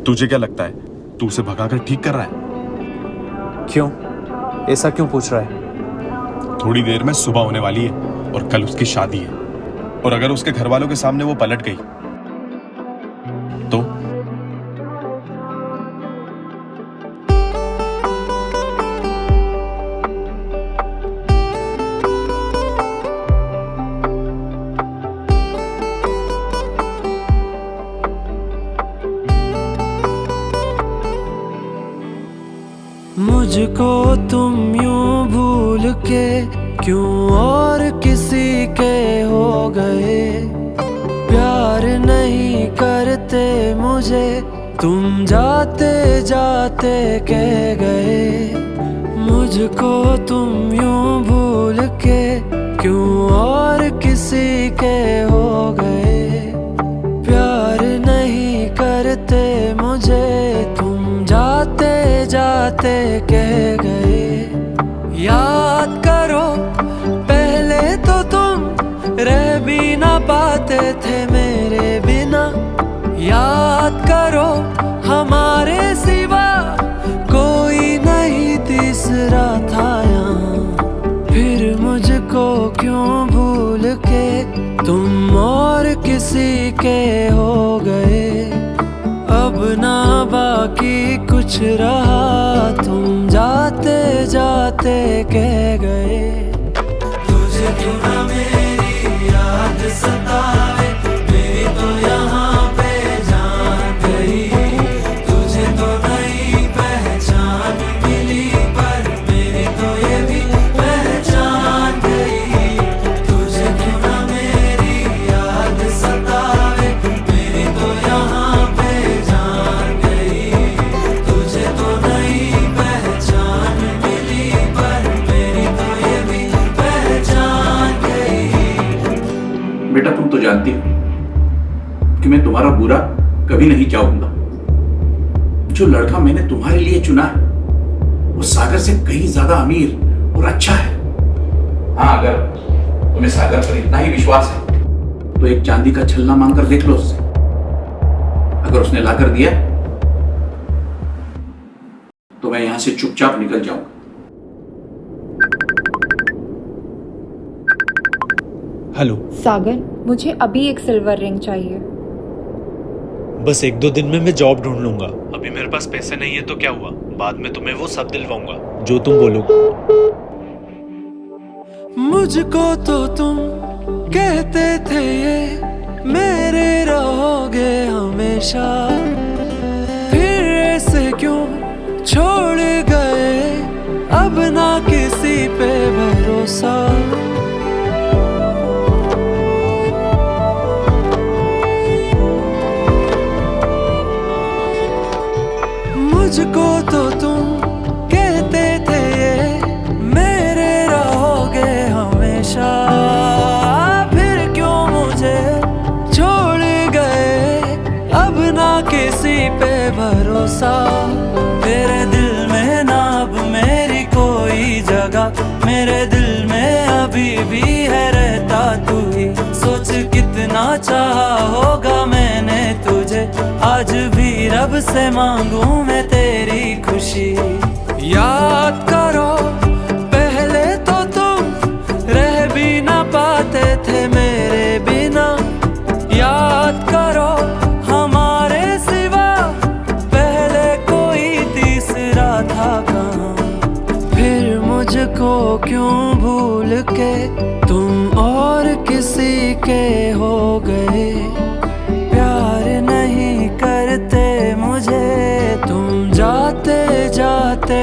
तुझे क्या लगता है तू उसे भगाकर ठीक कर रहा है? क्यों? ऐसा क्यों पूछ रहा है? थोड़ी देर में सुबह होने वाली है और कल उसकी शादी है, और अगर उसके घर वालों के सामने वो पलट गई तो? मुझको तुम यूं भूल के क्यों और किसी के हो गए। प्यार नहीं करते मुझे तुम जाते जाते कह गए। मुझको तुम यूं भूल के क्यों और किसी के हो गए। प्यार नहीं करते मुझे तुम जाते जाते कह गए। याद करो पहले तो तुम रह भी ना पाते थे मेरे बिना। याद करो हमारे सिवा कोई नहीं तीसरा था यहाँ। फिर मुझको क्यों भूल के तुम और किसी के हो गए। अब ना बाकी कुछ रहा तुम जाते जाते कह गए। तुझे क्यों ना मेरी याद सतावे, मेरी तो यहाँ पे जान गई। तुझे तो नई पहचान मिली पर मेरी तो ये भी पहचान गई। तुझे क्यों ना मेरी याद सतावे, मेरी तो यहाँ पे जान गई। तुझे तो नई पहचान मिली पर मेरी तो ये भी पहचान गई। बेटा तुम तो जानती हो कि मैं तुम्हारा बुरा कभी नहीं चाहूंगा। जो लड़का मैंने तुम्हारे लिए चुना है वो सागर से कहीं ज्यादा अमीर और अच्छा है। हाँ, अगर तुम्हें सागर पर इतना ही विश्वास है तो एक चांदी का छल्ला मांगकर देख लो उससे। अगर उसने लाकर दिया तो मैं यहां से चुपचाप निकल जाऊंगा। हेलो सागर, मुझे अभी एक सिल्वर रिंग चाहिए। बस 1-2 दिन में मैं जॉब ढूंढ लूंगा। अभी मेरे पास पैसे नहीं है तो क्या हुआ, बाद में तुम्हें वो सब दिलवाऊंगा जो तुम बोलोगे। मुझको तो तुम कहते थे ये मेरे रहोगे हमेशा। फिर ऐसे क्यों छोड़ गए, अब ना किसी पे भरोसा। मुझको तो तुम कहते थे ये मेरे रहोगे हमेशा। फिर क्यों मुझे छोड़ गए, अब ना किसी पे भरोसा। तेरे दिल में ना अब मेरी कोई जगह, मेरे दिल में अभी भी है रहता तू ही। सोच कितना चाहा होगा मैंने तुझे, आज भी रब से मांगू मैं तेरी खुशी। याद करो पहले तो तुम रह भी ना पाते थे मेरे बिना। याद करो हमारे सिवा पहले कोई तीसरा था कहाँ। फिर मुझको क्यों भूल के तुम और किसी के हो गए। प्यार नहीं करते मुझे तुम जाते जाते